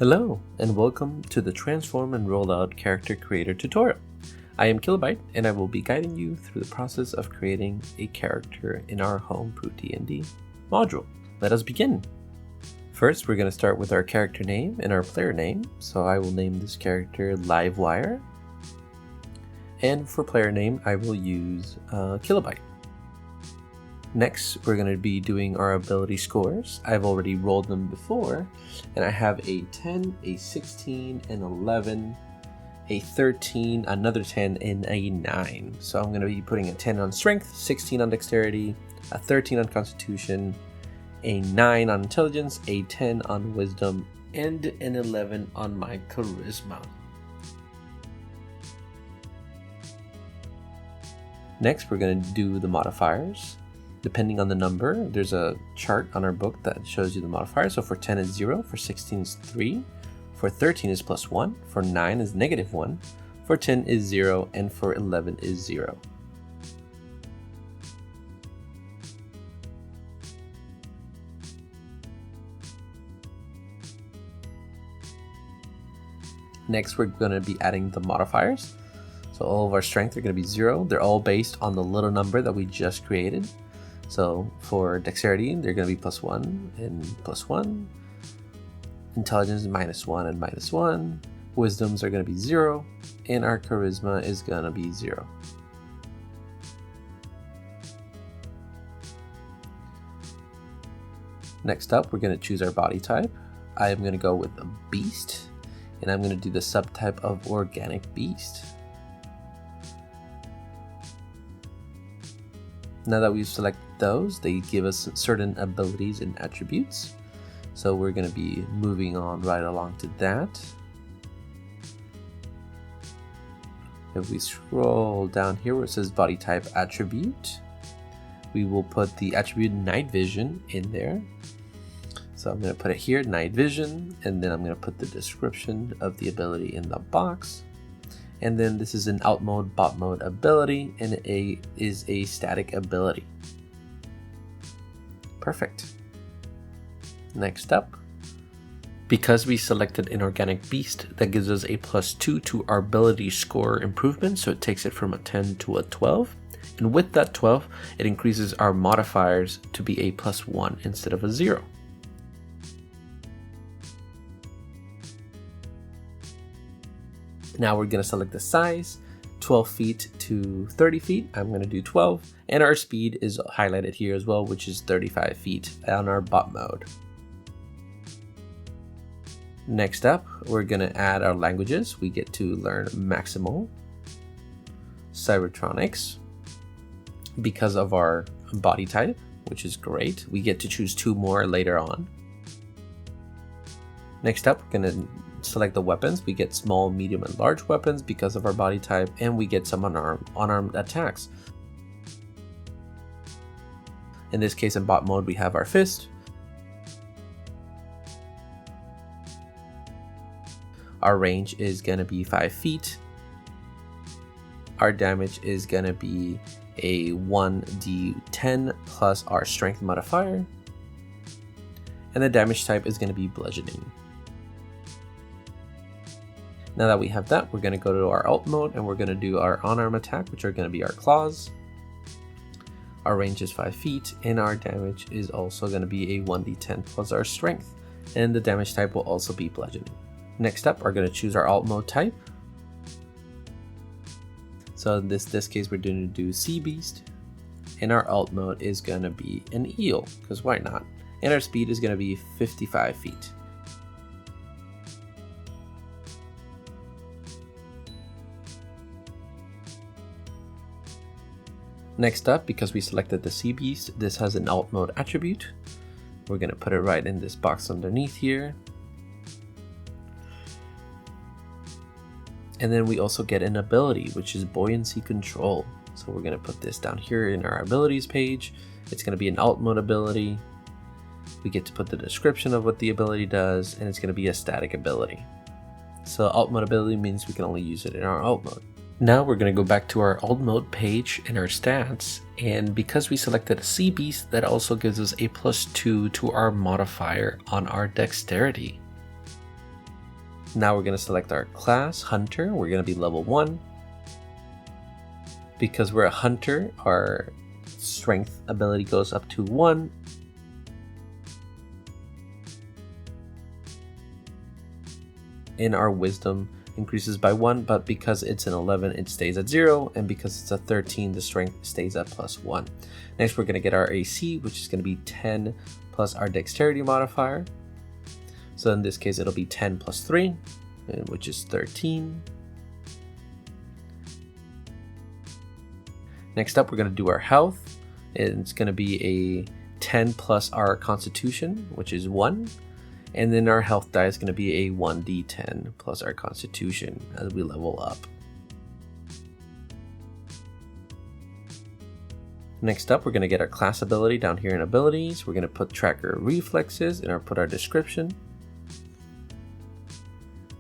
Hello, and welcome to the Transform and Rollout Character Creator tutorial. I am Killobyte, and I will be guiding you through the process of creating a character in our Homebrew D&D module. Let us begin. First, we're going to start with our character name and our player name. So I will name this character Livewire. And for player name, I will use Killobyte. Next, we're going to be doing our ability scores. I've already rolled them before, and I have a 10, a 16, an 11, a 13, another 10, and a 9. So I'm going to be putting a 10 on strength, 16 on dexterity, a 13 on constitution, a 9 on intelligence, a 10 on wisdom, and an 11 on my charisma. Next, we're going to do the modifiers. Depending on the number, there's a chart on our book that shows you the modifiers. So for 10 is 0, for 16 is 3, for 13 is +1, for 9 is -1, for 10 is 0, and for 11 is 0. Next, we're going to be adding the modifiers. So all of our strength are going to be 0. They're all based on the little number that we just created. So for dexterity, they're going to be +1 and +1. Intelligence is -1 and -1. Wisdoms are going to be 0. And our charisma is going to be 0. Next up, we're going to choose our body type. I am going to go with a beast. And I'm going to do the subtype of organic beast. Now that we've selected those, they give us certain abilities and attributes. So we're going to be moving on right along to that. If we scroll down here where it says body type attribute, we will put the attribute night vision in there. So I'm going to put it here, night vision, and then I'm going to put the description of the ability in the box. And then this is an out mode, bot mode ability, and it is a static ability. Perfect. Next up, because we selected an organic beast, that gives us a +2 to our ability score improvement, so it takes it from a 10 to a 12. And with that 12, it increases our modifiers to be a +1 instead of a 0. Now we're going to select the size, 12 feet to 30 feet. I'm going to do 12. And our speed is highlighted here as well, which is 35 feet on our bot mode. Next up, we're going to add our languages. We get to learn Maximal, Cybertronics, because of our body type, which is great. We get to choose 2 more later on. Next up, we're going to select the weapons. We get small, medium, and large weapons because of our body type, and we get some unarmed attacks. In this case, in bot mode, we have our fist. Our range is going to be 5 feet. Our damage is going to be a 1d10 plus our strength modifier. And the damage type is going to be bludgeoning. Now that we have that, we're going to go to our alt mode and we're going to do our unarmed attack, which are going to be our claws. Our range is 5 feet, and our damage is also going to be a 1d10 plus our strength. And the damage type will also be bludgeoning. Next up, we're going to choose our alt mode type. So in this case, we're going to do Sea Beast. And our alt mode is going to be an eel, because why not? And our speed is going to be 55 feet. Next up, because we selected the Sea Beast, this has an alt mode attribute. We're going to put it right in this box underneath here. And then we also get an ability, which is buoyancy control. So we're going to put this down here in our abilities page. It's going to be an alt mode ability. We get to put the description of what the ability does, and it's going to be a static ability. So alt mode ability means we can only use it in our alt mode. Now we're going to go back to our alt mode page in our stats, and because we selected a sea beast, that also gives us a +2 to our modifier on our dexterity. Now we're going to select our class, Hunter. We're going to be level 1. Because we're a hunter, our strength ability goes up to 1. And our wisdom increases by 1, but because it's an 11, it stays at 0, and because it's a 13, the strength stays at +1. Next, we're going to get our AC, which is going to be 10 plus our dexterity modifier. So in this case, it'll be 10 plus 3, which is 13. Next up, we're going to do our health. It's going to be a 10 plus our constitution, which is 1. And then our health die is going to be a 1d10 plus our constitution as we level up. Next up, we're going to get our class ability down here in abilities. We're going to put tracker reflexes and put our description.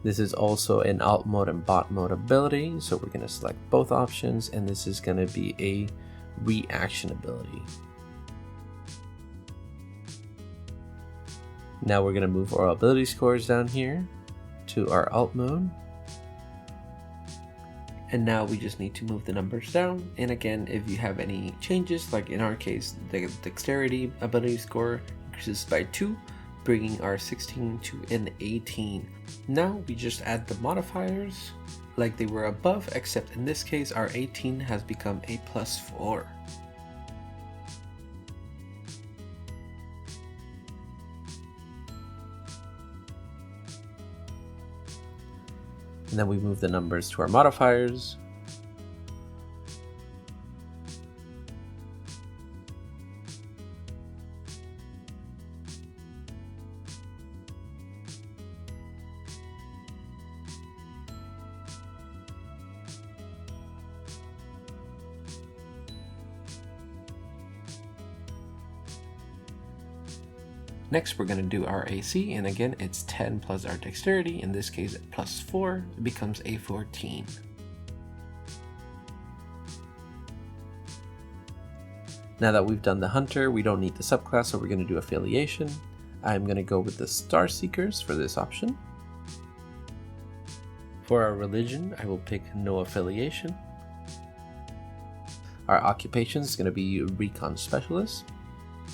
This is also an alt mode and bot mode ability, so we're going to select both options, and this is going to be a reaction ability. Now we're going to move our ability scores down here to our alt mode. And now we just need to move the numbers down. And again, if you have any changes, like in our case, the dexterity ability score increases by 2, bringing our 16 to an 18. Now we just add the modifiers like they were above, except in this case, our 18 has become a +4. And then we move the numbers to our modifiers. Next, we're going to do our AC, and again, it's 10 plus our dexterity. In this case, +4, it becomes a 14. Now that we've done the hunter, we don't need the subclass, so we're going to do affiliation. I'm going to go with the Star Seekers for this option. For our religion, I will pick no affiliation. Our occupation is going to be Recon Specialist.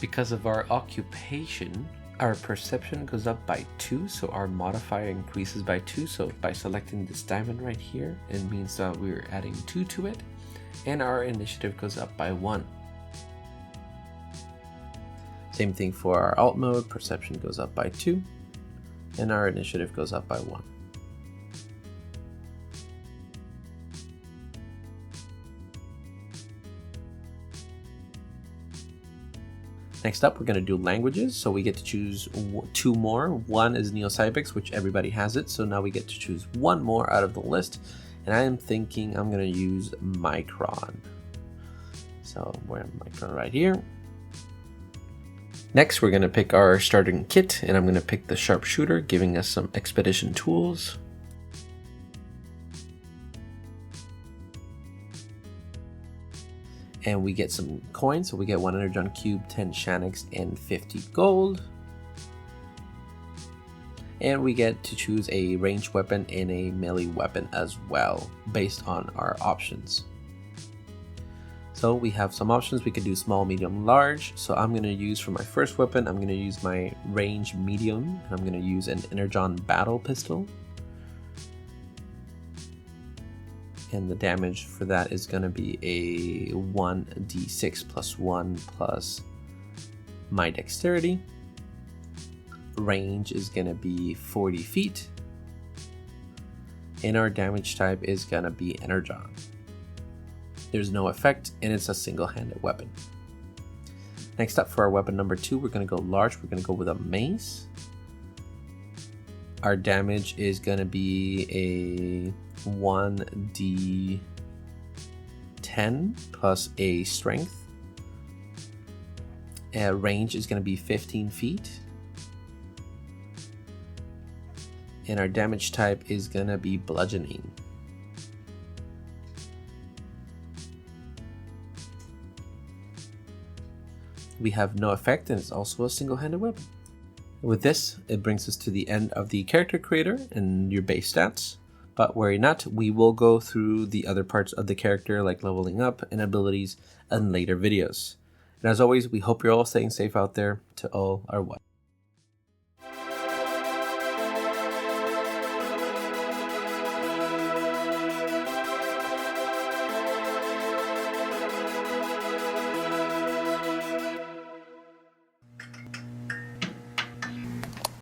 Because of our occupation, our perception goes up by 2, so our modifier increases by 2. So by selecting this diamond right here, it means that we're adding 2 to it, and our initiative goes up by 1. Same thing for our alt mode, perception goes up by 2, and our initiative goes up by 1. Next up, we're going to do languages, so we get to choose 2 more. One is Neo-Cybex, which everybody has it, so now we get to choose 1 more out of the list, and I am thinking I'm going to use Micron. So we're in Micron right here. Next, we're going to pick our starting kit, and I'm going to pick the Sharpshooter, giving us some expedition tools. And we get some coins, so we get 1 Energon Cube, 10 Shanix, and 50 gold. And we get to choose a ranged weapon and a melee weapon as well, based on our options. So we have some options. We could do small, medium, large. So I'm going to use for my first weapon, I'm going to use my range medium. And I'm going to use an Energon battle pistol. And the damage for that is going to be a 1d6 plus 1 plus my dexterity. Range is going to be 40 feet. And our damage type is going to be Energon. There's no effect, and it's a single-handed weapon. Next up, for our weapon number 2, we're going to go large. We're going to go with a mace. Our damage is going to be a 1d10 plus a strength. Range is going to be 15 feet. And our damage type is going to be bludgeoning. We have no effect, and it's also a single-handed weapon. With this, it brings us to the end of the character creator and your base stats. But worry not, we will go through the other parts of the character like leveling up and abilities in later videos. And as always, we hope you're all staying safe out there. To all our one.